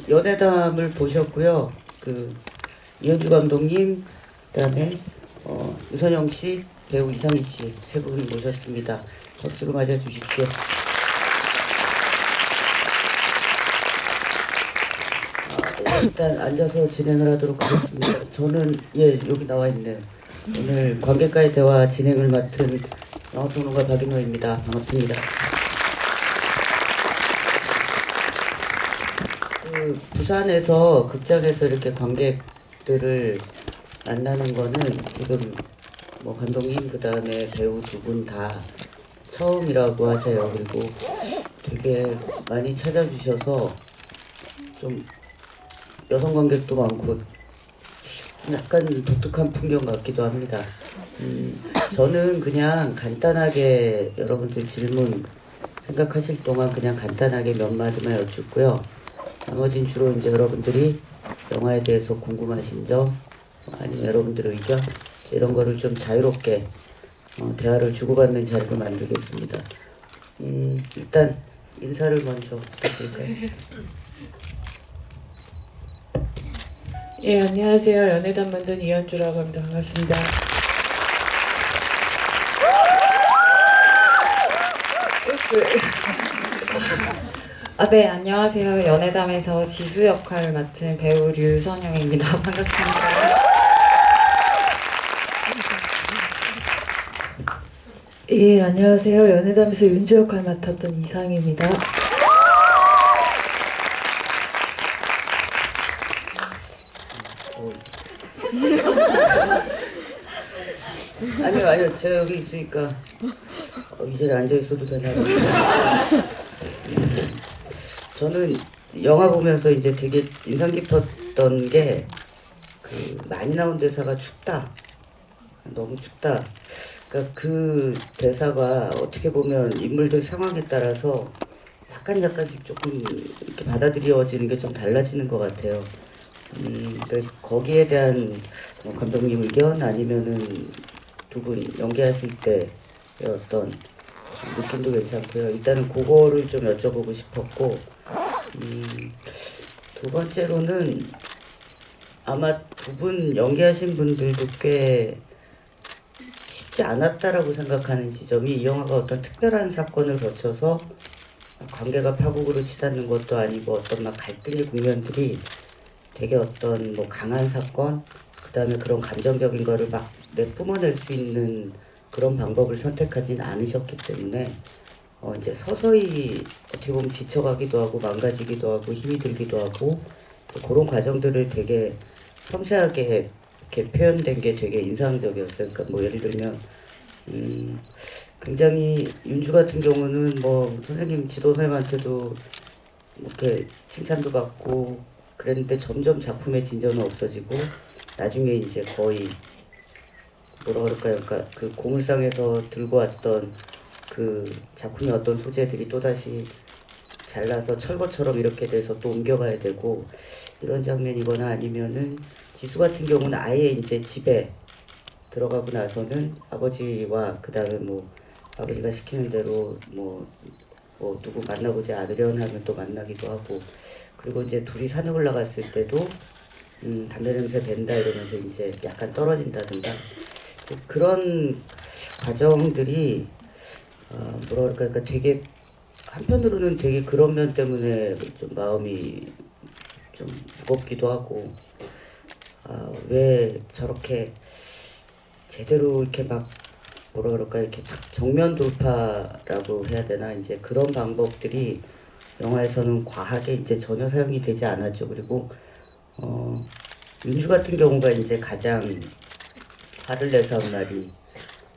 연애담을 보셨고요. 이현주 감독님, 그다음에 유선영 씨, 배우 이상희 씨 세 분 모셨습니다. 박수로 맞아주십시오. 일단 앉아서 진행을 하도록 하겠습니다. 저는 여기 나와 있네요. 오늘 관객과의 대화 진행을 맡은 영화평론가 박인호입니다. 반갑습니다. 부산에서 극장에서 이렇게 관객들을 만나는 거는 지금 뭐 감독님 그다음에 배우 두 분 다 처음이라고 하세요. 그리고 되게 많이 찾아주셔서 좀 여성 관객도 많고 약간 독특한 풍경 같기도 합니다. 저는 그냥 간단하게 여러분들 질문 생각하실 동안 그냥 간단하게 몇 마디만 여쭙고요. 나머지는 주로 이제 여러분들이 영화에 대해서 궁금하신 점 아니면 여러분들의 의견 이런 거를 좀 자유롭게 대화를 주고받는 자리를 만들겠습니다. 일단 인사를 먼저 부탁드릴까요? 예, 안녕하세요. 연애담 만든 이현주라고 합니다. 반갑습니다. 네, 안녕하세요. 연애담에서 지수 역할을 맡은 배우 류선영입니다. 반갑습니다. 예, 안녕하세요. 연애담에서 윤주 역할 맡았던 이상입니다. 아니요, 제가 여기 있으니까 이 자리에 앉아 있어도 되나요? 저는 영화 보면서 이제 되게 인상 깊었던 게 많이 나온 대사가 춥다, 너무 춥다. 그러니까 그 대사가 어떻게 보면 인물들 상황에 따라서 약간씩 조금 이렇게 받아들여지는 게 좀 달라지는 것 같아요. 그러니까 거기에 대한 감독님 의견 아니면은 두 분 연기하실 때의 어떤 느낌도 괜찮고요. 일단은 그거를 좀 여쭤보고 싶었고, 두 번째로는 아마 두 분 연기하신 분들도 꽤 쉽지 않았다라고 생각하는 지점이 이 영화가 어떤 특별한 사건을 거쳐서 관계가 파국으로 치닫는 것도 아니고 어떤 막 갈등의 국면들이 되게 어떤 뭐 강한 사건 그다음에 그런 감정적인 거를 막 내뿜어낼 수 있는 그런 방법을 선택하지는 않으셨기 때문에 이제 서서히 어떻게 보면 지쳐가기도 하고 망가지기도 하고 힘이 들기도 하고 그런 과정들을 되게 섬세하게 이렇게 표현된 게 되게 인상적이었어요. 그러니까 뭐 예를 들면 굉장히 윤주 같은 경우는 뭐 선생님 지도 선생님한테도 이렇게 칭찬도 받고 그랬는데 점점 작품의 진전은 없어지고 나중에 이제 거의 뭐라 그럴까요? 그러니까 그 고물상에서 들고 왔던 그 작품의 어떤 소재들이 또다시 잘라서 철거처럼 이렇게 돼서 또 옮겨가야 되고 이런 장면이거나 아니면은 지수 같은 경우는 아예 이제 집에 들어가고 나서는 아버지와 그 다음에 뭐 아버지가 시키는 대로 뭐 누구 만나보지 않으려는 하면 또 만나기도 하고 그리고 이제 둘이 산에 올라갔을 때도 담배 냄새 밴다 이러면서 이제 약간 떨어진다든가 이제 그런 과정들이 뭐라 그럴까 그러니까 되게 한편으로는 되게 그런 면 때문에 좀 마음이 좀 무겁기도 하고 왜 저렇게 제대로 이렇게 막 뭐라 그럴까 이렇게 딱 정면 돌파라고 해야 되나 이제 그런 방법들이 영화에서는 과하게 이제 전혀 사용이 되지 않았죠. 그리고 윤주 같은 경우가 이제 가장 화를 내서 한 말이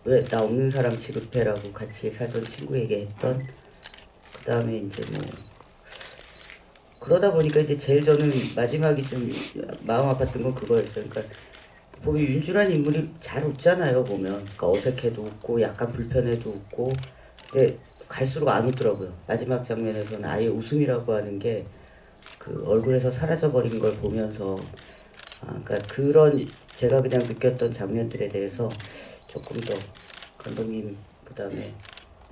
왜 나 없는 사람 취급해라고 같이 살던 친구에게 했던 그 다음에 이제 뭐 그러다 보니까 이제 제일 저는 마지막이 좀 마음 아팠던 건 그거였어요. 그러니까 보면 윤주란 인물이 잘 웃잖아요. 보면 그러니까 어색해도 웃고 약간 불편해도 웃고 근데 갈수록 안 웃더라고요. 마지막 장면에서는 아예 웃음이라고 하는 게 그 얼굴에서 사라져버린 걸 보면서 그러니까 그런 제가 그냥 느꼈던 장면들에 대해서 조금 더 감독님 그다음에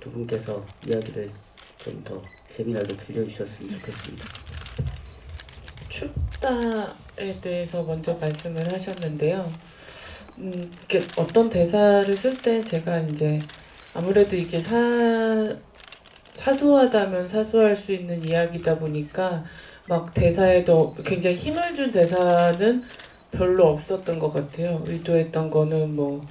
두 분께서 이야기를 좀 더 재미나게 들려주셨으면 좋겠습니다. 춥다에 대해서 먼저 말씀을 하셨는데요. 이게 어떤 대사를 쓸 때 제가 이제 아무래도 이게 사소하다면 사소할 수 있는 이야기다 보니까 막 대사에도 굉장히 힘을 준 대사는 별로 없었던 것 같아요. 의도했던 거는 뭐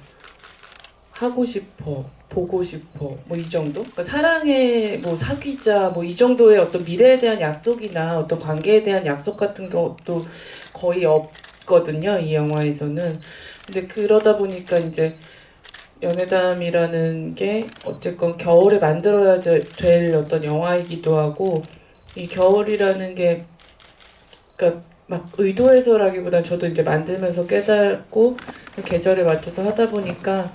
하고 싶어, 보고 싶어, 뭐 이 정도? 그러니까 사랑해, 뭐 사귀자, 뭐 이 정도의 어떤 미래에 대한 약속이나 어떤 관계에 대한 약속 같은 것도 거의 없거든요, 이 영화에서는. 근데 그러다 보니까 이제 연애담이라는 게 어쨌건 겨울에 만들어야 될 어떤 영화이기도 하고, 이 겨울이라는 게 그러니까 막 의도해서라기보단 저도 이제 만들면서 깨닫고 그 계절에 맞춰서 하다 보니까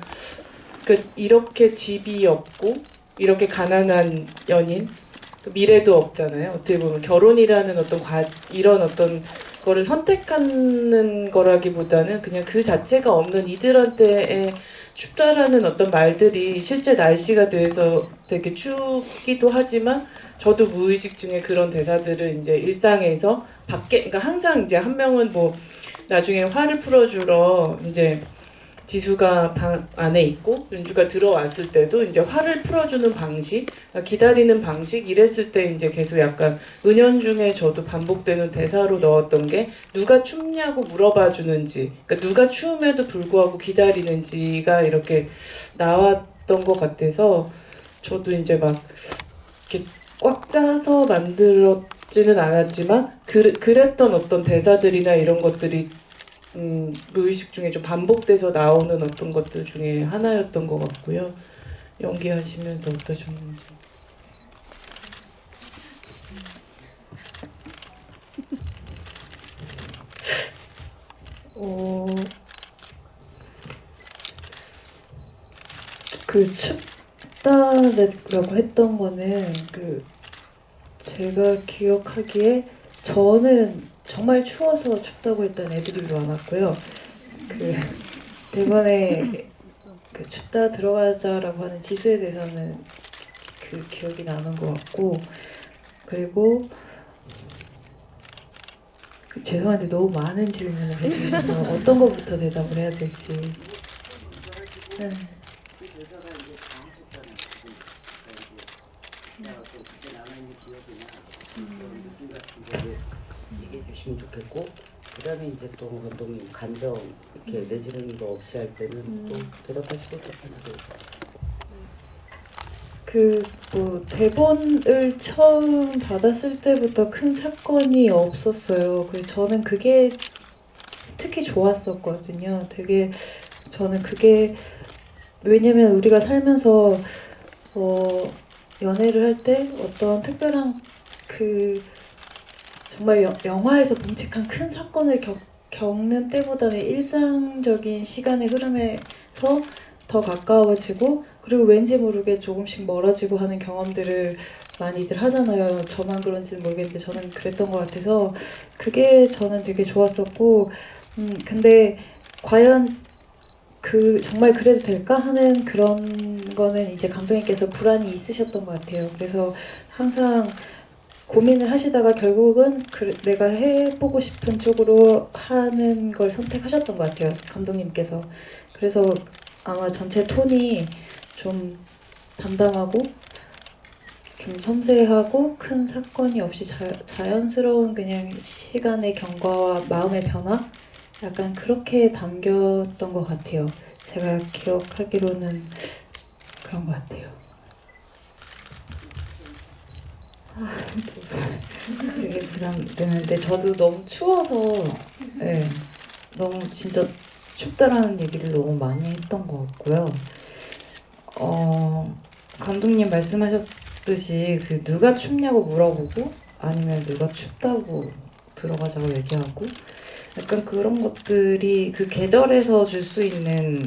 그 이렇게 집이 없고 이렇게 가난한 연인, 그 미래도 없잖아요. 어떻게 보면 결혼이라는 어떤 이런 어떤 거를 선택하는 거라기보다는 그냥 그 자체가 없는 이들한테의 춥다라는 어떤 말들이 실제 날씨가 돼서 되게 춥기도 하지만 저도 무의식 중에 그런 대사들을 이제 일상에서 그러니까 항상 이제 한 명은 뭐 나중에 화를 풀어주러 이제 지수가 방 안에 있고 윤주가 들어왔을 때도 이제 화를 풀어주는 방식, 기다리는 방식 이랬을 때 이제 계속 약간 은연중에 저도 반복되는 대사로 넣었던 게 누가 춥냐고 물어봐 주는지, 그러니까 누가 추움에도 불구하고 기다리는지가 이렇게 나왔던 것 같아서 저도 이제 막 이렇게 꽉 짜서 만들었지는 않았지만 그랬던 어떤 대사들이나 이런 것들이 무의식 중에 좀 반복돼서 나오는 어떤 것들 중에 하나였던 것 같고요. 연기하시면서 어떠셨는지. 그 춥다라고 했던 거는 그 제가 기억하기에 저는 정말 추워서 춥다고 했던 애드립이 많았고요. 그 대본에 그 춥다 들어가자라고 하는 지수에 대해서는 그 기억이 나는 것 같고, 그리고 죄송한데 너무 많은 질문을 해주셔서 어떤 것부터 대답을 해야 될지. 네. 그 대사가 이제 다 하셨잖아요. 그러니까 이제 그때 남아있는 기억이나 그런 느낌 같은 거를 얘기해 주시면 좋겠고, 그 다음에 이제 또 감독님 감정 이렇게 내지르는 거 없이 할 때는 또 대답하시고 또 하나 더 있어요. 뭐 대본을 처음 받았을 때부터 큰 사건이 없었어요. 그래서 저는 그게 특히 좋았었거든요. 되게 저는 그게 왜냐면 우리가 살면서 연애를 할 때 어떤 특별한 그 정말 영화에서 끔찍한 큰 사건을 겪는 때보다는 일상적인 시간의 흐름에서 더 가까워지고, 그리고 왠지 모르게 조금씩 멀어지고 하는 경험들을 많이들 하잖아요. 저만 그런지는 모르겠는데 저는 그랬던 것 같아서 그게 저는 되게 좋았었고, 근데 과연 정말 그래도 될까 하는 그런 거는 이제 감독님께서 불안이 있으셨던 것 같아요. 그래서 항상 고민을 하시다가 결국은 내가 해보고 싶은 쪽으로 하는 걸 선택하셨던 것 같아요, 감독님께서. 그래서 아마 전체 톤이 좀 담담하고 좀 섬세하고 큰 사건이 없이 자연스러운 그냥 시간의 경과와 마음의 변화? 약간 그렇게 담겼던 것 같아요. 제가 기억하기로는 그런 것 같아요. 되게 부담되는데 저도 너무 추워서 네, 너무 진짜 춥다라는 얘기를 너무 많이 했던 것 같고요. 감독님 말씀하셨듯이 그 누가 춥냐고 물어보고 아니면 누가 춥다고 들어가자고 얘기하고 약간 그런 것들이 그 계절에서 줄 수 있는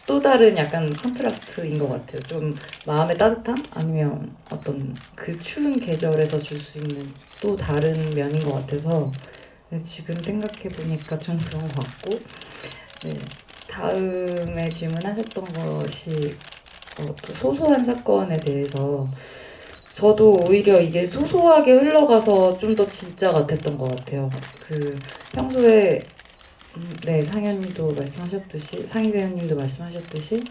또 다른 약간 컨트라스트인 것 같아요. 좀 마음의 따뜻함? 아니면 어떤 그 추운 계절에서 줄 수 있는 또 다른 면인 것 같아서 지금 생각해보니까 좀 그런 것 같고, 네, 다음에 질문하셨던 것이 또 소소한 사건에 대해서 저도 오히려 이게 소소하게 흘러가서 좀 더 진짜 같았던 것 같아요. 그 평소에 네, 상현님도 말씀하셨듯이 상희 배우님도 말씀하셨듯이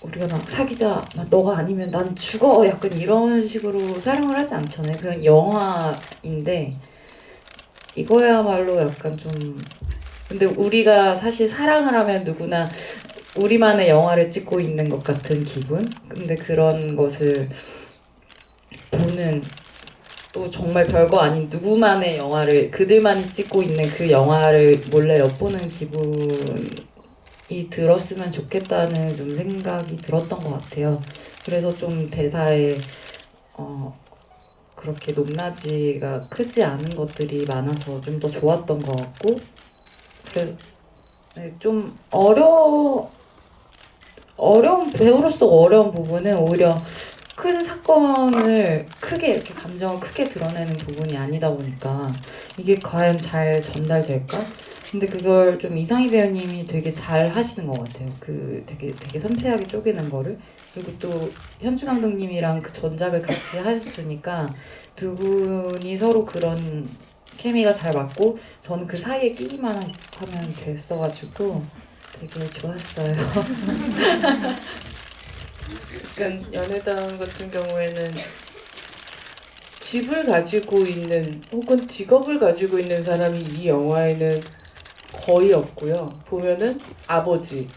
우리가 막 사귀자, 막 너가 아니면 난 죽어, 약간 이런 식으로 사랑을 하지 않잖아요. 그냥 영화인데 이거야말로 약간 좀 근데 우리가 사실 사랑을 하면 누구나 우리만의 영화를 찍고 있는 것 같은 기분? 근데 그런 것을 보는 또 정말 별거 아닌 누구만의 영화를 그들만이 찍고 있는 그 영화를 몰래 엿보는 기분이 들었으면 좋겠다는 좀 생각이 들었던 것 같아요. 그래서 좀 대사에 그렇게 높낮이가 크지 않은 것들이 많아서 좀 더 좋았던 것 같고 그래서 네, 좀 어려운 배우로서 어려운 부분은 오히려 큰 사건을 크게 이렇게 감정을 크게 드러내는 부분이 아니다 보니까 이게 과연 잘 전달될까? 근데 그걸 좀 이상희 배우님이 되게 잘 하시는 것 같아요. 그 되게 섬세하게 쪼개는 거를 그리고 또 현주 감독님이랑 그 전작을 같이 하셨으니까 두 분이 서로 그런 케미가 잘 맞고 저는 그 사이에 끼기만 하면 됐어가지고 되게 좋았어요. 그러니까 연애당 같은 경우에는 집을 가지고 있는 혹은 직업을 가지고 있는 사람이 이 영화에는 거의 없고요. 보면은 아버지,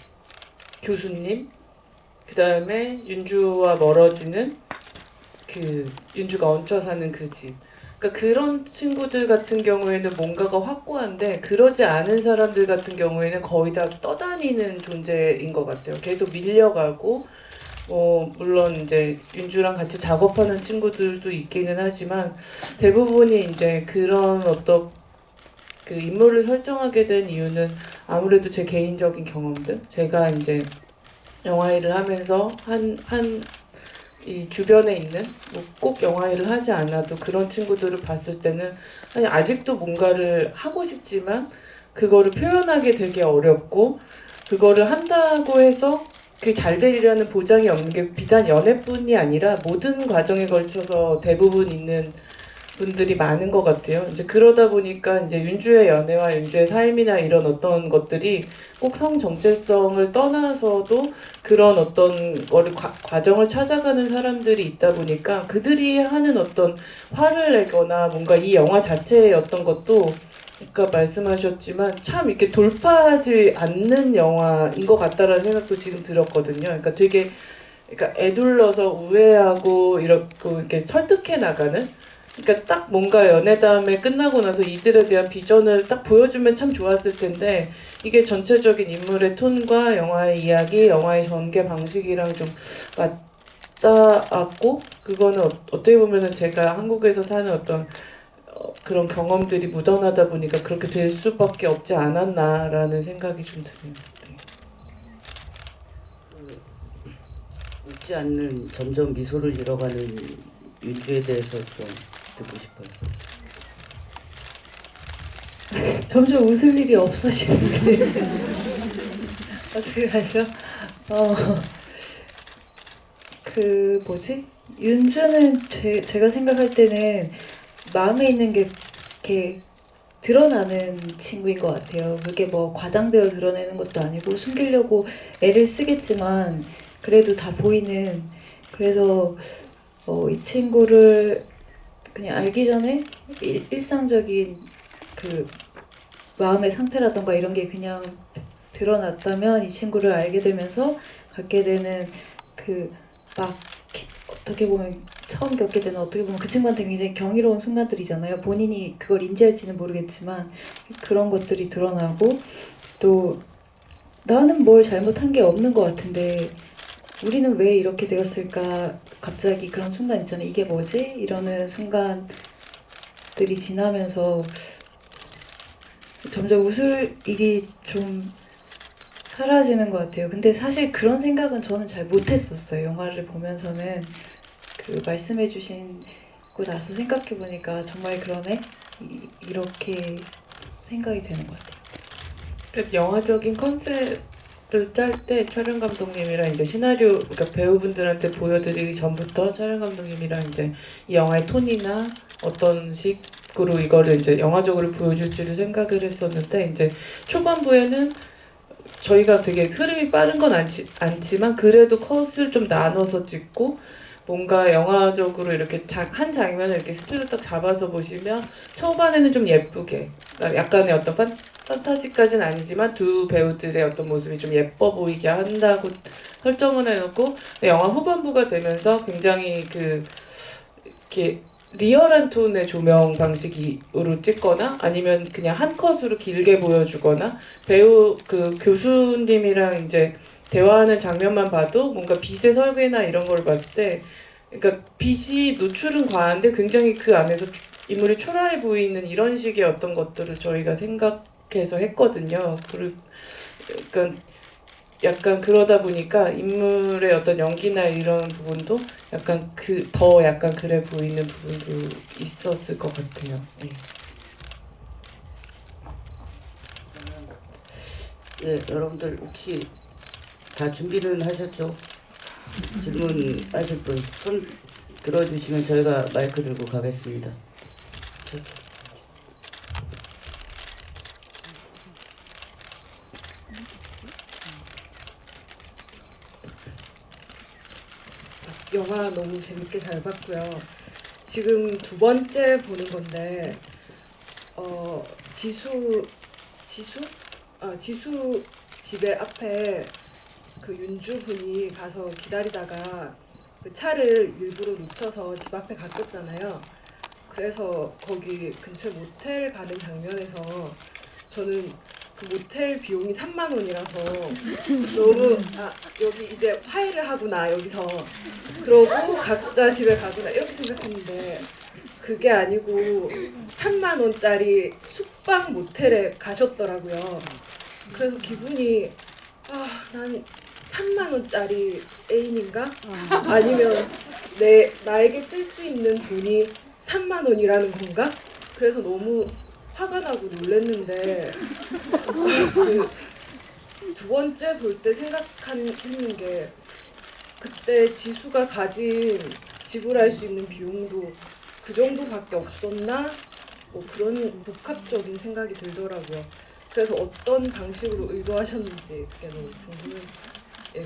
교수님, 그 다음에 윤주와 멀어지는 그 윤주가 얹혀 사는 그 집. 그러니까 그런 친구들 같은 경우에는 뭔가가 확고한데 그러지 않은 사람들 같은 경우에는 거의 다 떠다니는 존재인 것 같아요. 계속 밀려가고 물론 이제 윤주랑 같이 작업하는 친구들도 있기는 하지만 대부분이 이제 그런 어떤 그 인물을 설정하게 된 이유는 아무래도 제 개인적인 경험들 제가 이제 영화 일을 하면서 이 주변에 있는 뭐 꼭 영화 일을 하지 않아도 그런 친구들을 봤을 때는 아니 아직도 뭔가를 하고 싶지만 그거를 표현하기 되게 어렵고 그거를 한다고 해서 그 잘 되리라는 보장이 없는 게 비단 연애뿐이 아니라 모든 과정에 걸쳐서 대부분 있는 분들이 많은 것 같아요. 이제 그러다 보니까 이제 윤주의 연애와 윤주의 삶이나 이런 어떤 것들이 꼭 성 정체성을 떠나서도 그런 어떤 거를 과정을 찾아가는 사람들이 있다 보니까 그들이 하는 어떤 화를 내거나 뭔가 이 영화 자체의 어떤 것도 아까 말씀하셨지만 참 이렇게 돌파하지 않는 영화인 것 같다라는 생각도 지금 들었거든요. 그러니까 되게 그러니까 애둘러서 우애하고 이렇게 설득해 나가는 그러니까 딱 뭔가 연애담에 끝나고 나서 이들에 대한 비전을 딱 보여주면 참 좋았을 텐데 이게 전체적인 인물의 톤과 영화의 이야기, 영화의 전개 방식이랑 좀 맞닿았고 그거는 어떻게 보면은 제가 한국에서 사는 어떤 그런 경험들이 묻어나다 보니까 그렇게 될 수밖에 없지 않았나라는 생각이 좀 드네요. 네. 웃지 않는 점점 미소를 잃어가는 윤주에 대해서 좀 듣고 싶어요. 점점 웃을 일이 없어지는데 어떻게 하죠? 그 뭐지? 윤주는 제가 생각할 때는 마음에 있는 게 이렇게 드러나는 친구인 것 같아요. 그게 뭐 과장되어 드러내는 것도 아니고 숨기려고 애를 쓰겠지만 그래도 다 보이는. 그래서 이 친구를 그냥 알기 전에 일상적인 그 마음의 상태라던가 이런 게 그냥 드러났다면 이 친구를 알게 되면서 갖게 되는 그 막 어떻게 보면 처음 겪게 되는 어떻게 보면 그 친구한테 굉장히 경이로운 순간들이잖아요. 본인이 그걸 인지할지는 모르겠지만 그런 것들이 드러나고 또 나는 뭘 잘못한 게 없는 것 같은데 우리는 왜 이렇게 되었을까 갑자기 그런 순간 있잖아요. 이게 뭐지? 이러는 순간들이 지나면서 점점 웃을 일이 좀 사라지는 것 같아요. 근데 사실 그런 생각은 저는 잘 못했었어요. 영화를 보면서는 그 말씀해주시고 나서 생각해보니까 정말 그러네? 이렇게 생각이 되는 것 같아요. 그러니까 영화적인 컨셉 짤 때 촬영 감독님이랑 이제 시나리오 그러니까 배우분들한테 보여드리기 전부터 촬영 감독님이랑 이제 이 영화의 톤이나 어떤 식으로 이거를 이제 영화적으로 보여줄지를 생각을 했었는데 이제 초반부에는 저희가 되게 흐름이 빠른 건 않지만 그래도 컷을 좀 나눠서 찍고 뭔가 영화적으로 이렇게 한 장면을 이렇게 스틸로 딱 잡아서 보시면 초반에는 좀 예쁘게 그러니까 약간의 어떤 판타지까지는 아니지만 두 배우들의 어떤 모습이 좀 예뻐 보이게 한다고 설정을 해놓고 영화 후반부가 되면서 굉장히 이렇게 리얼한 톤의 조명 방식으로 찍거나 아니면 그냥 한 컷으로 길게 보여주거나 배우 교수님이랑 이제 대화하는 장면만 봐도 뭔가 빛의 설계나 이런 걸 봤을 때 그러니까 빛이 노출은 과한데 굉장히 그 안에서 인물이 초라해 보이는 이런 식의 어떤 것들을 저희가 생각해서 했거든요. 그리고 약간 그러다 보니까 인물의 어떤 연기나 이런 부분도 약간 더 약간 그래 보이는 부분도 있었을 것 같아요. 네. 예, 여러분들 혹시 다 준비는 하셨죠? 질문하실 분 손 들어주시면 저희가 마이크 들고 가겠습니다. 영화 너무 재밌게 잘 봤고요. 지금 두 번째 보는 건데 지수 집의 앞에 그 윤주 분이 가서 기다리다가 그 차를 일부러 놓쳐서 집 앞에 갔었잖아요. 그래서 거기 근처 모텔 가는 장면에서 저는 그 모텔 비용이 3만 원이라서 너무 여기 이제 화해를 하구나 여기서 그러고 각자 집에 가구나 이렇게 생각했는데 그게 아니고 3만 원짜리 숙박 모텔에 가셨더라고요. 그래서 기분이 난 3만 원짜리 애인인가? 아니면 나에게 쓸 수 있는 돈이 3만 원이라는 건가? 그래서 너무 화가 나고 놀랬는데 두 번째 볼 때 생각했는 게 그때 지수가 가진 지불할 수 있는 비용도 그 정도밖에 없었나? 뭐 그런 복합적인 생각이 들더라고요. 그래서 어떤 방식으로 의도하셨는지 그게 너무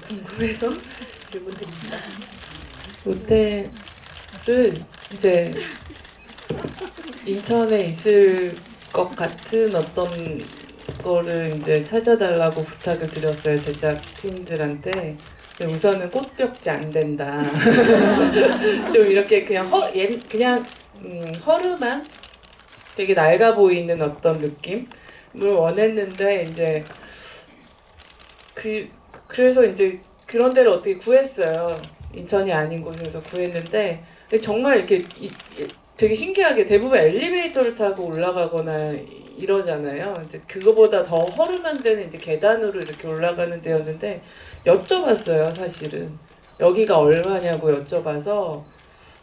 궁금해서 질문드립니다. 모텔을 이제 인천에 있을 것 같은 어떤 거를 이제 찾아달라고 부탁을 드렸어요 제작팀들한테. 우선은 꽃벽지 안 된다. 좀 이렇게 그냥 허름한 되게 낡아 보이는 어떤 느낌을 원했는데 이제 그래서 이제 그런 데를 어떻게 구했어요. 인천이 아닌 곳에서 구했는데 정말 이렇게 되게 신기하게 대부분 엘리베이터를 타고 올라가거나 이러잖아요. 이제 그거보다 더 허름한 데는 이제 계단으로 이렇게 올라가는 데였는데 여쭤봤어요. 사실은 여기가 얼마냐고 여쭤봐서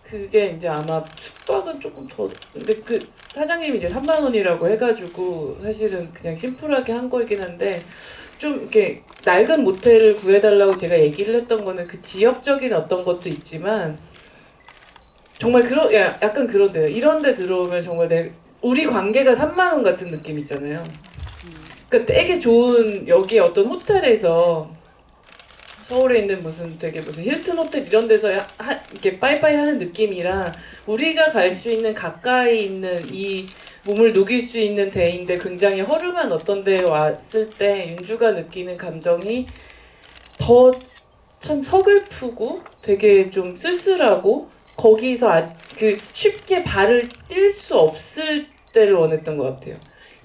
그게 이제 아마 숙박은 조금 더 근데 그 사장님이 이제 3만 원이라고 해가지고 사실은 그냥 심플하게 한 거이긴 한데 좀 이렇게 낡은 모텔을 구해달라고 제가 얘기를 했던 거는 그 지역적인 어떤 것도 있지만 정말 약간 그런데요. 이런 데 들어오면 정말 우리 관계가 3만 원 같은 느낌 있잖아요. 그러니까 되게 좋은 여기 어떤 호텔에서 서울에 있는 무슨 힐튼 호텔 이런 데서 이렇게 빠이빠이 하는 느낌이랑 우리가 갈 수 있는 가까이 있는 이 몸을 녹일 수 있는 데인데 굉장히 허름한 어떤 데에 왔을 때 윤주가 느끼는 감정이 더 참 서글프고 되게 좀 쓸쓸하고 거기서 쉽게 발을 뗄 수 없을 때를 원했던 것 같아요.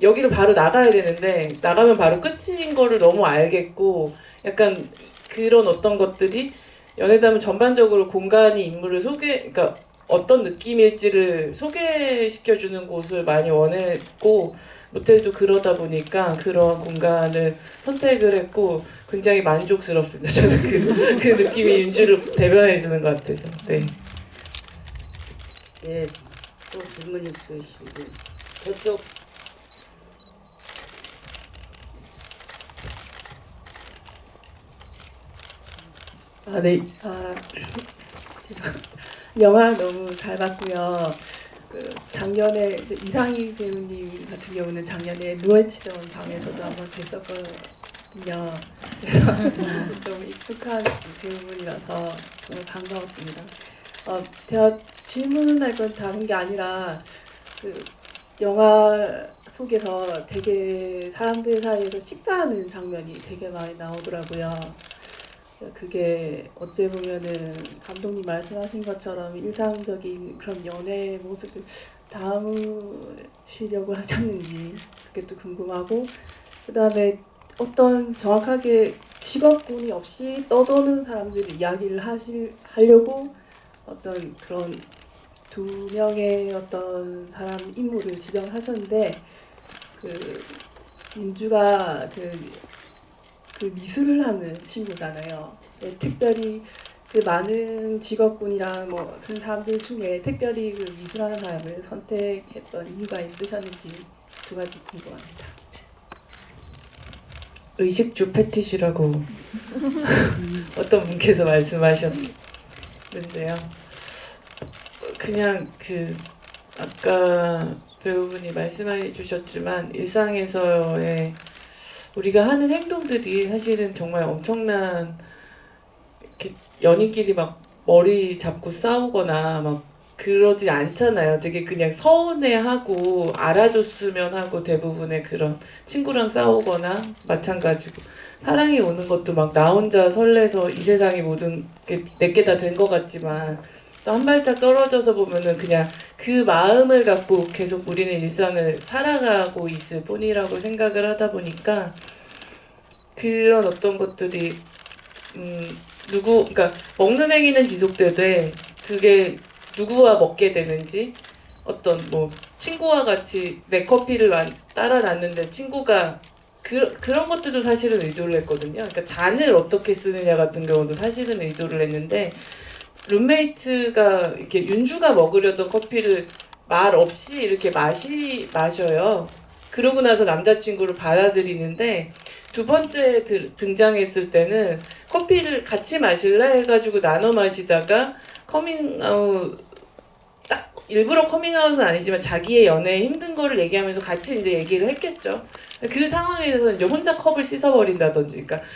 여기를 바로 나가야 되는데 나가면 바로 끝인 거를 너무 알겠고 약간 그런 어떤 것들이 연애담은 전반적으로 공간이 인물을 그러니까 어떤 느낌일지를 소개시켜주는 곳을 많이 원했고 모텔도 그러다 보니까 그런 공간을 선택을 했고 굉장히 만족스럽습니다. 저는 그 느낌이 윤주를 대변해주는 것 같아서. 네. 예, 또 질문 있으신 분 저쪽 아, 네. 아, 제가 영화 너무 잘 봤고요. 그 작년에 이제 이상희 배우님 같은 경우는 작년에 누워치던 방에서도 한번 뵀었거든요. 그래서 너무 익숙한 배우분이라서 정말 반가웠습니다. 제가 질문할 건 다른 게 아니라 그 영화 속에서 되게 사람들 사이에서 식사하는 장면이 되게 많이 나오더라고요. 그게 어찌 보면은 감독님 말씀하신 것처럼 일상적인 그런 연애의 모습을 담으시려고 하셨는지 그게 또 궁금하고, 그 다음에 어떤 정확하게 직업군이 없이 떠도는 사람들이 이야기를 하려고 어떤 그런 두 명의 어떤 사람 인물을 지정하셨는데, 그 민주가 그 미술을 하는 친구잖아요. 네, 특별히 그 많은 직업군이랑 뭐 그런 사람들 중에 특별히 그 미술하는 사람을 선택했던 이유가 있으셨는지 두 가지 궁금합니다. 의식주 패티시라고 어떤 분께서 말씀하셨는데요. 그냥 그 아까 배우분이 말씀해 주셨지만 일상에서의 우리가 하는 행동들이 사실은 정말 엄청난, 이렇게 연인끼리 막 머리 잡고 싸우거나 막 그러지 않잖아요. 되게 그냥 서운해하고 알아줬으면 하고 대부분의 그런 친구랑 싸우거나 마찬가지고 사랑이 오는 것도 막 나 혼자 설레서 이 세상이 모든 게 내게 다 된 것 같지만 또 한 발짝 떨어져서 보면은 그냥 그 마음을 갖고 계속 우리는 일상을 살아가고 있을 뿐이라고 생각을 하다 보니까 그런 어떤 것들이 그러니까 먹는 행위는 지속되되 그게 누구와 먹게 되는지, 어떤 뭐 친구와 같이 내 커피를 따라 놨는데 친구가 그런 것들도 사실은 의도를 했거든요. 그러니까 잔을 어떻게 쓰느냐 같은 경우도 사실은 의도를 했는데, 룸메이트가 이렇게 윤주가 먹으려던 커피를 말 없이 이렇게 마셔요. 그러고 나서 남자친구를 받아들이는데, 두 번째 등장했을 때는 커피를 같이 마실래 해가지고 나눠 마시다가 커밍아웃, 딱 일부러 커밍아웃은 아니지만 자기의 연애에 힘든 거를 얘기하면서 같이 이제 얘기를 했겠죠. 그 상황에서 이제 혼자 컵을 씻어버린다든지, 그러니까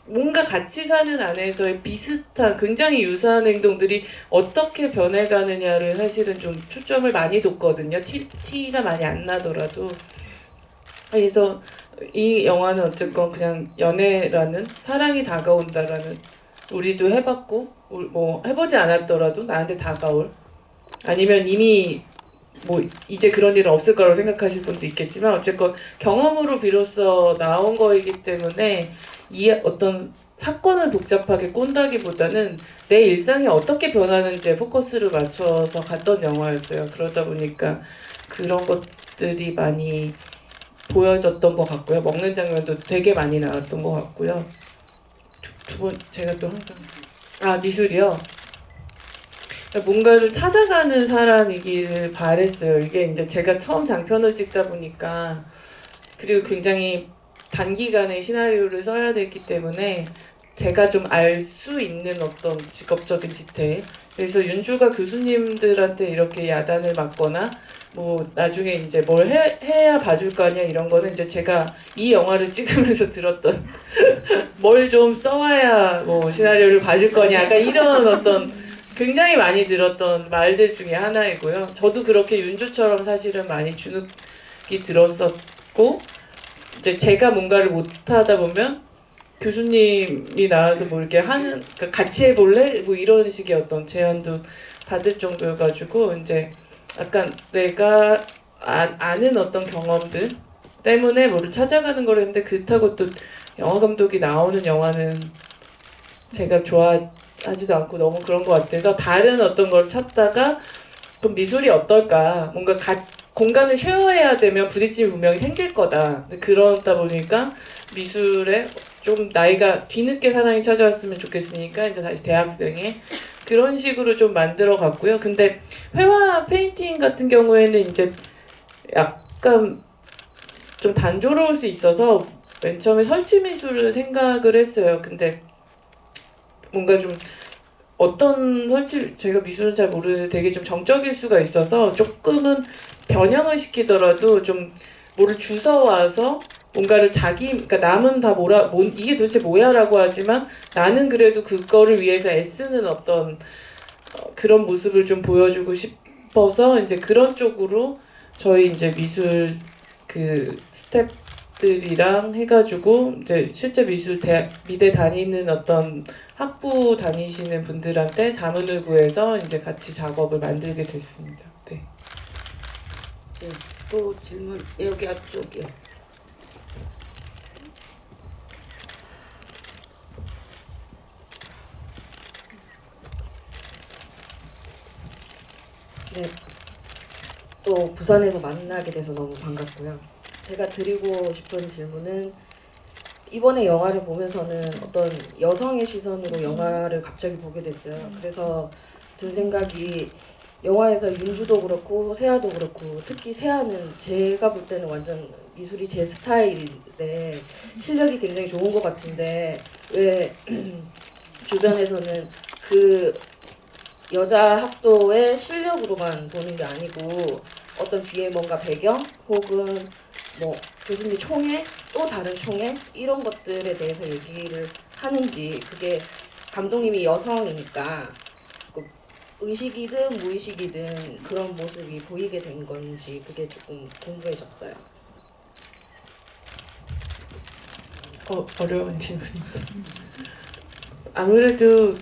뭔가 같이 사는 안에서의 비슷한 굉장히 유사한 행동들이 어떻게 변해가느냐를 사실은 좀 초점을 많이 뒀거든요. 티가 많이 안 나더라도. 그래서 이 영화는 어쨌건 그냥 연애라는, 사랑이 다가온다라는, 우리도 해봤고 뭐 해보지 않았더라도 나한테 다가올, 아니면 이미 뭐 이제 그런 일은 없을 거라고 생각하실 분도 있겠지만 어쨌건 경험으로 비로소 나온 거이기 때문에 이 어떤 사건을 복잡하게 꼰다기보다는 내 일상이 어떻게 변하는지에 포커스를 맞춰서 갔던 영화였어요. 그러다 보니까 그런 것들이 많이 보여졌던 것 같고요. 먹는 장면도 되게 많이 나왔던 것 같고요. 두 번 제가 또 항상 미술이요. 뭔가를 찾아가는 사람이길 바랬어요. 이게 이제 제가 처음 장편을 찍다 보니까, 그리고 굉장히 단기간에 시나리오를 써야 됐기 때문에 제가 좀 알 수 있는 어떤 직업적인 디테일, 그래서 윤주가 교수님들한테 이렇게 야단을 맞거나 뭐 나중에 이제 뭘 해야 봐줄 거 아니야 이런 거는 이제 제가 이 영화를 찍으면서 들었던 뭘 좀 써와야 뭐 시나리오를 봐줄 거냐 약간 이런 어떤 굉장히 많이 들었던 말들 중에 하나이고요. 저도 그렇게 윤주처럼 사실은 많이 주눅이 들었었고, 이제 제가 뭔가를 못하다 보면 교수님이 나와서 뭐 이렇게 하는, 그러니까 같이 해볼래? 뭐 이런 식의 어떤 제안도 받을 정도여가지고 이제 약간 내가 아는 어떤 경험들 때문에 뭐를 찾아가는 걸 했는데, 그렇다고 또 영화 감독이 나오는 영화는 제가 좋아하지도 않고 너무 그런 것 같아서 다른 어떤 걸 찾다가 그럼 미술이 어떨까? 뭔가 공간을 쉐어해야 되면 부딪힘이 분명히 생길 거다. 근데 그러다 보니까 미술에 좀 나이가 뒤늦게 사랑이 찾아왔으면 좋겠으니까 이제 다시 대학생에 그런 식으로 좀 만들어 갔고요. 근데 회화 페인팅 같은 경우에는 이제 약간 좀 단조로울 수 있어서 맨 처음에 설치 미술을 생각을 했어요. 근데 뭔가 좀 어떤 설치 저희가 미술은 잘 모르는데 되게 좀 정적일 수가 있어서 조금은 변형을 시키더라도 좀 뭐를 주워와서 뭔가를 그러니까 남은 다 이게 도대체 뭐야라고 하지만 나는 그래도 그거를 위해서 애쓰는 어떤 그런 모습을 좀 보여주고 싶어서 이제 그런 쪽으로 저희 이제 미술 그 스태프들이랑 해가지고 이제 실제 미대 다니는 어떤 학부 다니시는 분들한테 자문을 구해서 이제 같이 작업을 만들게 됐습니다. 네. 또 질문 여기 앞쪽이요. 네, 또 부산에서 만나게 돼서 너무 반갑고요. 제가 드리고 싶은 질문은 이번에 영화를 보면서는 어떤 여성의 시선으로 영화를 갑자기 보게 됐어요. 그래서 든 생각이 영화에서 윤주도 그렇고 세아도 그렇고 특히 세아는 제가 볼 때는 완전 미술이 제 스타일인데 실력이 굉장히 좋은 것 같은데 왜 주변에서는 그 여자 학도의 실력으로만 보는 게 아니고 어떤 뒤에 뭔가 배경 혹은 뭐 교수님 총회 또 다른 총회 이런 것들에 대해서 얘기를 하는지 그게 감독님이 여성이니까 그 의식이든 무의식이든 그런 모습이 보이게 된 건지 그게 조금 궁금해졌어요. 어려운 질문입니다. 아무래도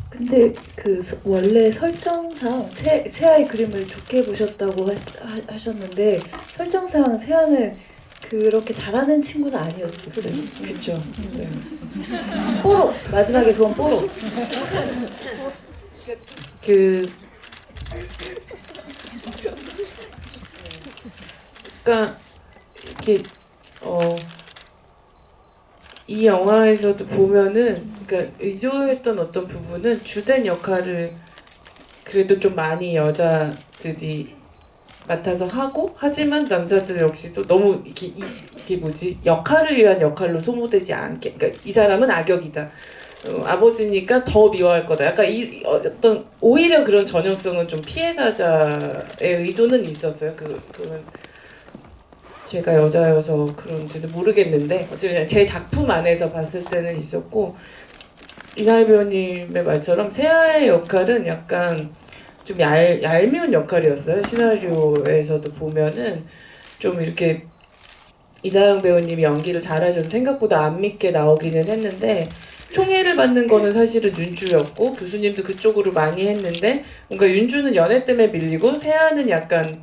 근데 그 원래 설정상 세아의 그림을 좋게 보셨다고 하셨는데 설정상 세아는 그렇게 잘하는 친구는 아니었었어요. 그쵸. 네. 뽀로 마지막에 그건 뽀로. 그러니까 이렇게 이 영화에서도 보면은 그러니까 의도했던 어떤 부분은 주된 역할을 그래도 좀 많이 여자들이 맡아서 하고 하지만 남자들 역시도 너무 이게 뭐지 역할을 위한 역할로 소모되지 않게 그러니까 이 사람은 악역이다 아버지니까 더 미워할 거다 약간 어떤 오히려 그런 전형성은 좀 피해가자의 의도는 있었어요 그건 제가 여자여서 그런지는 모르겠는데 어쨌든 제 작품 안에서 봤을 때는 있었고 이상희 배우님의 말처럼 세아의 역할은 약간 좀 얄미운 역할이었어요. 시나리오에서도 보면은 좀 이렇게 이다영 배우님이 연기를 잘하셔서 생각보다 안 믿게 나오기는 했는데 총애를 받는 거는 사실은 윤주였고 교수님도 그쪽으로 많이 했는데 뭔가 윤주는 연애 때문에 밀리고 세아는 약간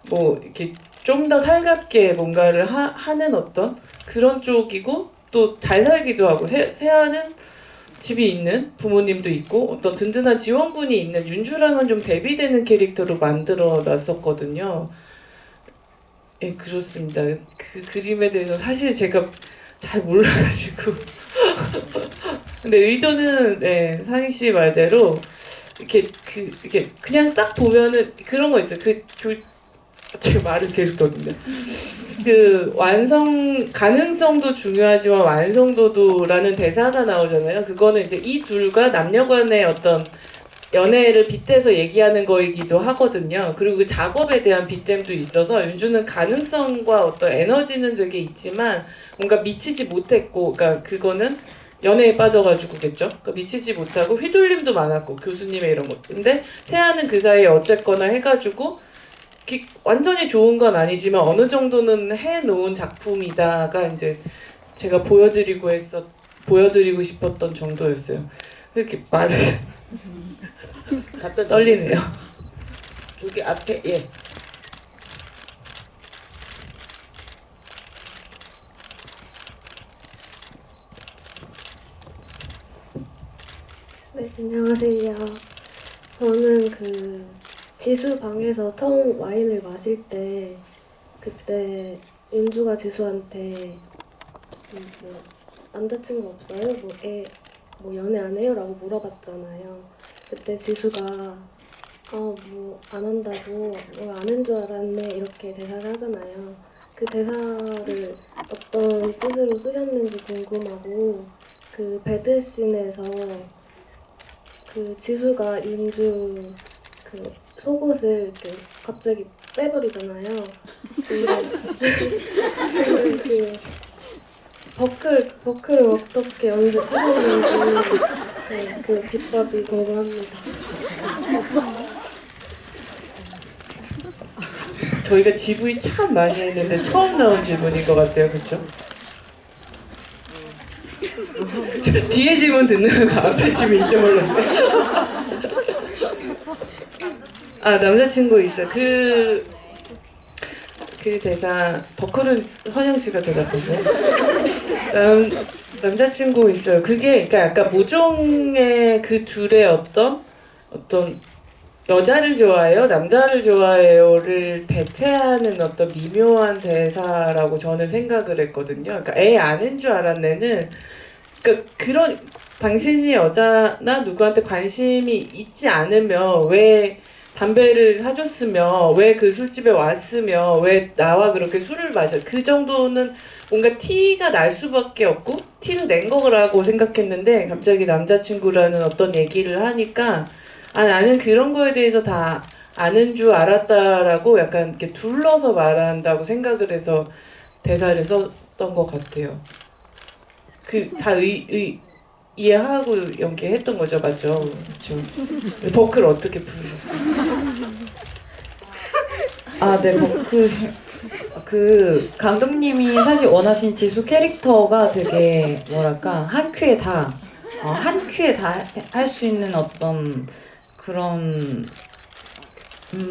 뭐 이렇게 좀 더 살갑게 뭔가를 하는 어떤 그런 쪽이고 또 잘 살기도 하고 세아는 집이 있는 부모님도 있고 어떤 든든한 지원군이 있는 윤주랑은 좀 대비되는 캐릭터로 만들어 놨었거든요. 예, 그렇습니다. 그 그림에 대해서 사실 제가 잘 몰라가지고 근데 의도는 네, 상희 씨 말대로 이렇게 그냥 딱 보면은 그런 거 있어요. 제가 말을 계속 더듬네. 그 가능성도 중요하지만 완성도도라는 대사가 나오잖아요. 그거는 이제 이 둘과 남녀간의 어떤 연애를 빗대서 얘기하는 거이기도 하거든요. 그리고 그 작업에 대한 빗댐도 있어서 윤주는 가능성과 어떤 에너지는 되게 있지만 뭔가 미치지 못했고, 그러니까 그거는 연애에 빠져가지고겠죠. 그러니까 미치지 못하고 휘둘림도 많았고 교수님의 이런 것. 근데 태아는 그 사이에 어쨌거나 해가지고 완전히 좋은 건 아니지만 어느 정도는 해놓은 작품이다가 이제 제가 보여드리고 싶었던 정도였어요. 이렇게 말을 갖다 떨리네요. 저기 앞에 예. 네, 안녕하세요. 저는 그 지수 방에서 처음 와인을 마실 때 그때 윤주가 지수한테 뭐 남자친구 없어요? 뭐 연애 안 해요? 라고 물어봤잖아요. 그때 지수가 뭐 안 한다고 뭐 아는 줄 알았네 이렇게 대사를 하잖아요. 그 대사를 어떤 뜻으로 쓰셨는지 궁금하고 그 배드씬에서 그 지수가 윤주 그 속옷을 이렇게 갑자기 빼버리잖아요. 근데 그 버클을 어떻게 언제 뜨셨는지 네, 그 비법이 궁금합니다. 저희가 GV 참 많이 했는데 처음 나온 질문인 것 같아요, 그렇죠? 뒤에 질문 듣는 거 앞에 질문 잊어버렸어요. 아 남자친구 있어. 그 대사 버클은 선영 씨가 대답했어요. 남자친구 있어요. 그게 그러니까 약간 모종의 그 둘의 어떤 여자를 좋아해요, 남자를 좋아해요를 대체하는 어떤 미묘한 대사라고 저는 생각을 했거든요. 그러니까 애 아는 줄 알았네는 그러니까 그런 당신이 여자나 누구한테 관심이 있지 않으면 왜 담배를 사줬으며 왜 그 술집에 왔으며 왜 나와 그렇게 술을 마셔 그 정도는 뭔가 티가 날 수밖에 없고 티를 낸 거라고 생각했는데 갑자기 남자친구라는 어떤 얘기를 하니까 아 나는 그런 거에 대해서 다 아는 줄 알았다라고 약간 이렇게 둘러서 말한다고 생각을 해서 대사를 썼던 것 같아요. 그 다 이해하고 연기했던 거죠, 맞죠? 그렇죠. 버클 어떻게 부르셨어요? 아, 네, 그 감독님이 사실 원하신 지수 캐릭터가 되게 뭐랄까 한 큐에 다 할 수 있는 어떤 그런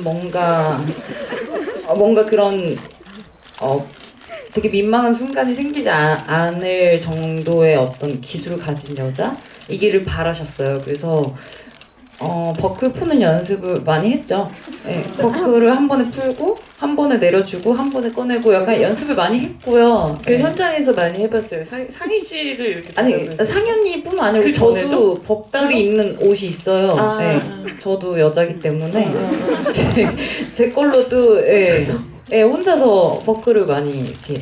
뭔가 그런 되게 민망한 순간이 생기지 않을 정도의 어떤 기술을 가진 여자이기를 바라셨어요. 그래서 버클 푸는 연습을 많이 했죠. 네, 버클을 한 번에 풀고 한 번에 내려주고 한 번에 꺼내고 약간 연습을 많이 했고요. 그 네. 현장에서 많이 해봤어요. 상희 씨를 이렇게 아니 대답을 상현이뿐만 아니고 그 저도 전에도? 버클이 입는 옷이 있어요. 아. 네, 저도 여자기 때문에 제 걸로도 예, 혼자서 버클을 많이 이렇게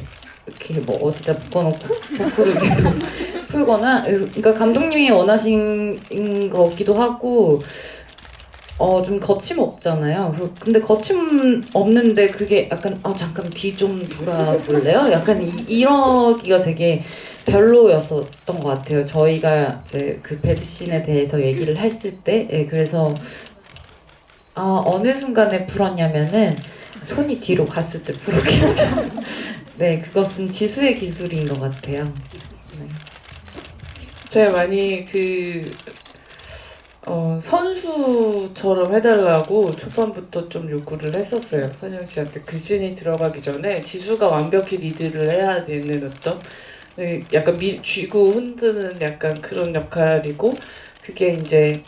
뭐 어디다 묶어놓고 버클을 계속 풀거나 그러니까 감독님이 원하신 거기도 하고 좀 거침없잖아요. 근데 거침 없는데 그게 약간 잠깐 뒤 좀 돌아볼래요? 약간 이러기가 되게 별로였었던 것 같아요. 저희가 이제 그 배드씬에 대해서 얘기를 했을 때 그래서 어느 순간에 풀었냐면은 손이 뒤로 갔을 때 풀었겠죠. 네, 그것은 지수의 기술인 것 같아요. 네. 제가 많이 선수처럼 해달라고 초반부터 좀 요구를 했었어요. 선영 씨한테 그 씬이 들어가기 전에 지수가 완벽히 리드를 해야 되는 어떤 약간 쥐고 흔드는 약간 그런 역할이고 그게 이제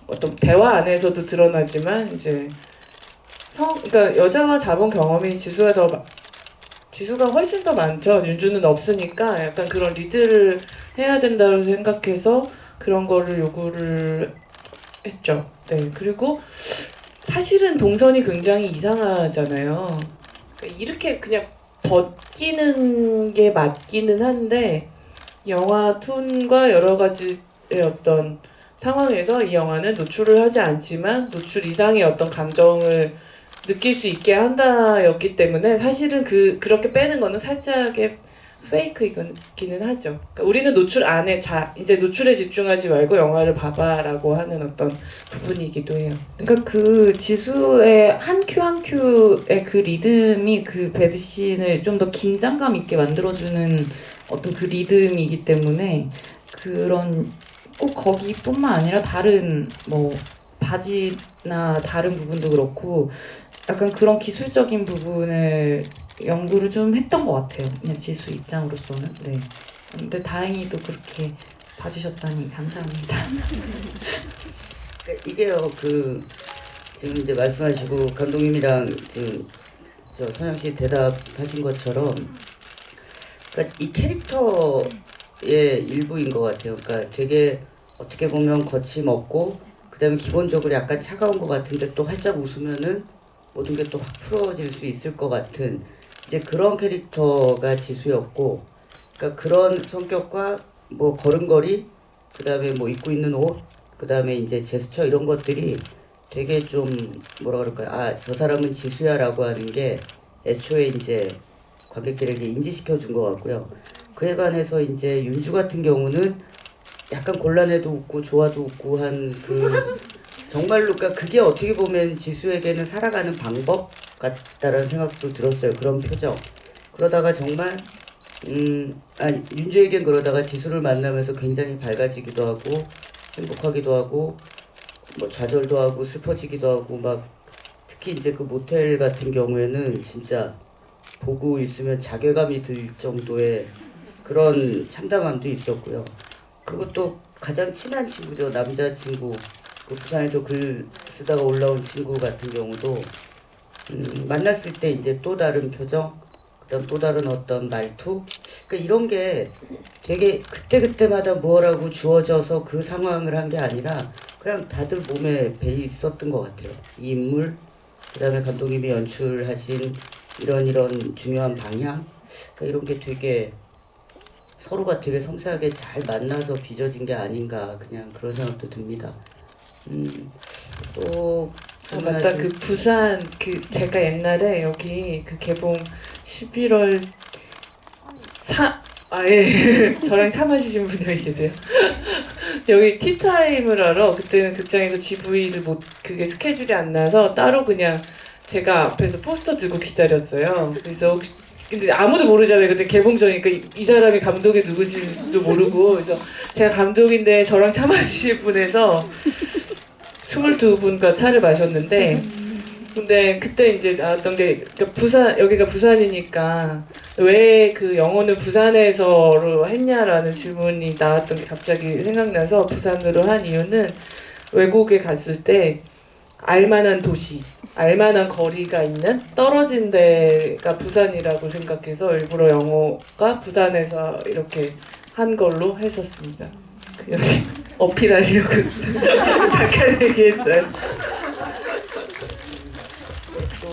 어떤 대화 안에서도 드러나지만 이제 그러니까 여자와 자본 경험이 지수가 훨씬 더 많죠. 윤주는 없으니까 약간 그런 리드를 해야 된다고 생각해서 그런 거를 요구를 했죠. 네. 그리고 사실은 동선이 굉장히 이상하잖아요. 그러니까 이렇게 그냥 벗기는 게 맞기는 한데 영화 톤과 여러 가지의 어떤 상황에서 이 영화는 노출을 하지 않지만 노출 이상의 어떤 감정을 느낄 수 있게 한다였기 때문에 사실은 그렇게 빼는 거는 살짝의 페이크이기는 하죠. 그러니까 우리는 노출 안에 이제 노출에 집중하지 말고 영화를 봐봐라고 하는 어떤 부분이기도 해요. 그러니까 그 지수의 한 큐 한 큐의 그 리듬이 그 배드씬을 좀 더 긴장감 있게 만들어주는 어떤 그 리듬이기 때문에 그런 꼭 거기뿐만 아니라 다른 뭐 바지나 다른 부분도 그렇고 약간 그런 기술적인 부분을 연구를 좀 했던 것 같아요. 그냥 지수 입장으로서는. 네. 근데 다행히도 그렇게 봐주셨다니 감사합니다. 이게요, 지금 이제 말씀하시고 감독님이랑 지금 저 선영 씨 대답하신 것처럼, 그러니까 이 캐릭터의 일부인 것 같아요. 그러니까 되게 어떻게 보면 거침없고, 그다음에 기본적으로 약간 차가운 것 같은데 또 활짝 웃으면은 모든 게 또 확 풀어질 수 있을 것 같은 이제 그런 캐릭터가 지수였고, 그러니까 그런 성격과 뭐 걸음걸이, 그다음에 뭐 입고 있는 옷, 그다음에 이제 제스처 이런 것들이 되게 좀 뭐라 그럴까요? 아, 저 사람은 지수야라고 하는 게 애초에 이제 관객들에게 인지시켜 준 것 같고요. 그에 반해서 이제 윤주 같은 경우는 약간 곤란해도 웃고 좋아도 웃고 한 그 정말로 그러니까 그게 어떻게 보면 지수에게는 살아가는 방법 같다라는 생각도 들었어요. 그런 표정. 그러다가 정말 아니 윤주에겐 그러다가 지수를 만나면서 굉장히 밝아지기도 하고 행복하기도 하고 뭐 좌절도 하고 슬퍼지기도 하고 막 특히 이제 그 모텔 같은 경우에는 진짜 보고 있으면 자괴감이 들 정도의 그런 참담함도 있었고요. 그리고 또 가장 친한 친구죠. 남자친구. 그 부산에서 글 쓰다가 올라온 친구 같은 경우도 만났을 때 이제 또 다른 표정, 그다음 또 다른 어떤 말투, 그러니까 이런 게 되게 그때그때마다 무엇라고 주어져서 그 상황을 한 게 아니라 그냥 다들 몸에 배 있었던 것 같아요. 이 인물, 그다음에 감독님이 연출하신 이런 중요한 방향, 그러니까 이런 게 되게 서로가 되게 섬세하게 잘 만나서 빚어진 게 아닌가 그냥 그런 생각도 듭니다. 또 아, 맞다. 그 부산 그 제가 옛날에 여기 그 개봉 11월 아예 저랑 차 마시신 분이 여기 계세요. 여기 티타임을 하러 그때는 극장에서 GV를 못 그게 스케줄이 안 나서 따로 그냥 제가 앞에서 포스터 들고 기다렸어요. 그래서 혹시 근데 아무도 모르잖아요. 그때 개봉 전이니까 이 사람이 감독이 누구지도 모르고 그래서 제가 감독인데 저랑 차 마시실 분에서 22분과 차를 마셨는데 근데 그때 이제 나왔던 게 그러니까 부산 여기가 부산이니까 왜 그 영어는 부산에서로 했냐라는 질문이 나왔던 게 갑자기 생각나서 부산으로 한 이유는 외국에 갔을 때 알만한 도시, 알만한 거리가 있는 떨어진 데가 부산이라고 생각해서 일부러 영어가 부산에서 이렇게 한 걸로 했었습니다. 여기 어필하려고 잠깐 얘기했어요. 또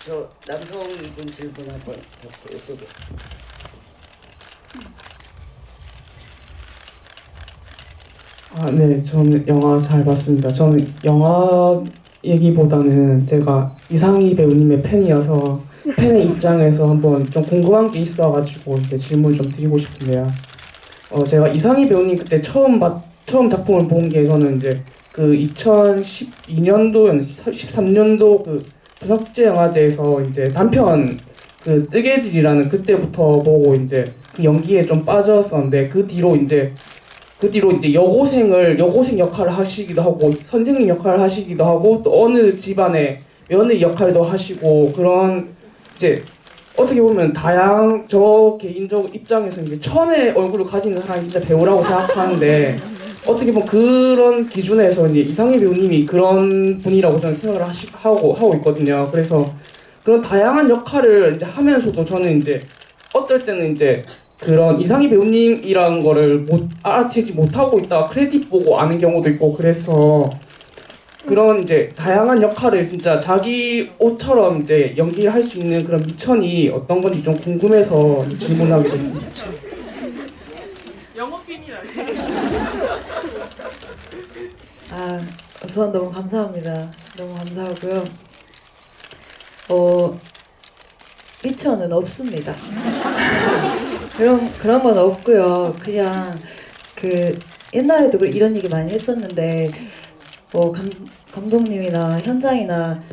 저 남성분 질문 한번 받고 이쪽에. 아, 네, 저는 영화 잘 봤습니다. 저는 영화 얘기보다는 제가 이상희 배우님의 팬이어서 팬의 입장에서 한번 좀 궁금한 게 있어가지고 이제 질문 좀 드리고 싶은데요. 제가 이상희 배우님 그때 처음 작품을 본 게 저는 이제 그 2012년도, 13년도 그 부산국제영화제에서 이제 단편 그 뜨개질이라는 그때부터 보고 이제 그 연기에 좀 빠졌었는데 그 뒤로 이제 여고생 역할을 하시기도 하고 선생님 역할을 하시기도 하고 또 어느 집안의 며느리 역할도 하시고 그런 이제 어떻게 보면 저 개인적 입장에서 이제 천의 얼굴을 가지는 사람이 진짜 배우라고 생각하는데 어떻게 보면 그런 기준에서 이제 이상희 배우님이 그런 분이라고 저는 생각을 하고 있거든요. 그래서 그런 다양한 역할을 이제 하면서도 저는 이제 어떨 때는 이제 그런 이상희 배우님이라는 거를 알아채지 못하고 있다가 크레딧 보고 아는 경우도 있고 그래서 그런 이제 다양한 역할을 진짜 자기 옷처럼 이제 연기할 수 있는 그런 미천이 어떤 건지 좀 궁금해서 질문하게 됐습니다. 우선 너무 감사합니다. 너무 감사하고요. 미천은 없습니다. 그런 건 없고요. 그냥 그 옛날에도 이런 얘기 많이 했었는데 감독님이나 현장이나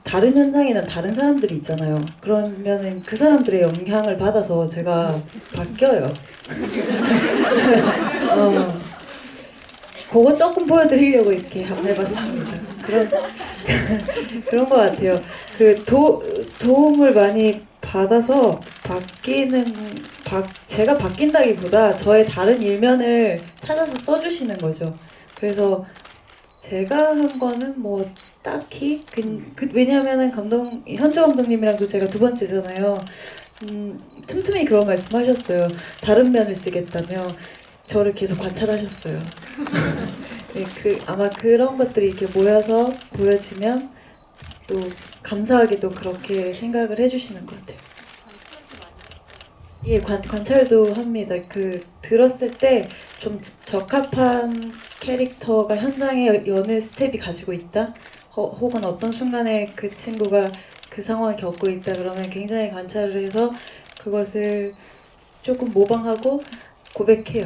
다른 현장이나 다른 사람들이 있잖아요. 그러면은 그 사람들의 영향을 받아서 제가 바뀌어요. 그거 조금 보여드리려고 이렇게 한번 해봤습니다. 그런 것 같아요. 도움을 많이 받아서 제가 바뀐다기보다 저의 다른 일면을 찾아서 써주시는 거죠. 그래서 제가 한 거는 뭐 딱히 왜냐하면은 현주 감독님이랑도 제가 두 번째잖아요. 틈틈이 그런 말씀하셨어요. 다른 면을 쓰겠다며 저를 계속 관찰하셨어요. 네, 아마 그런 것들이 이렇게 모여서 보여지면 또 감사하게도 그렇게 생각을 해주시는 것 같아요. 예, 관찰도 합니다. 그 들었을 때 좀 적합한 캐릭터가 현장에 연애 스텝이 가지고 있다, 혹은 어떤 순간에 그 친구가 그 상황을 겪고 있다 그러면 굉장히 관찰을 해서 그것을 조금 모방하고 고백해요.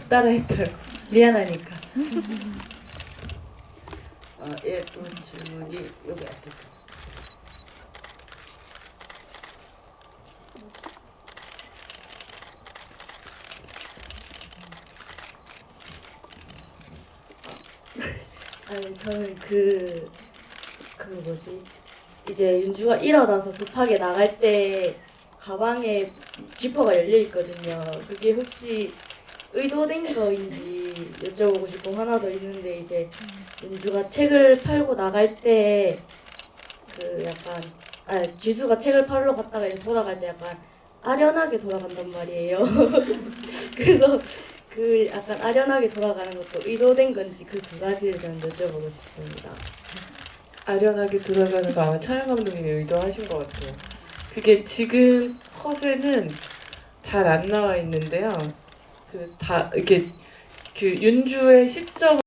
따라했다고. 미안하니까. 예, 또 질문이 여기 앞에. 아니 저는 뭐지 이제 윤주가 일어나서 급하게 나갈 때 가방에 지퍼가 열려 있거든요. 그게 혹시 의도된 거인지 여쭤보고 싶고 하나 더 있는데 이제 윤주가 책을 팔고 나갈 때 그 약간 지수가 책을 팔러 갔다가 이제 돌아갈 때 약간 아련하게 돌아간단 말이에요. 그래서 그 약간 아련하게 돌아가는 것도 의도된 건지 그 두 가지를 저는 여쭤보고 싶습니다. 아련하게 돌아가는 거 아마 촬영 감독님이 의도하신 것 같아요. 그게 지금 컷에는 잘 안 나와 있는데요. 이렇게 그 윤주의 시점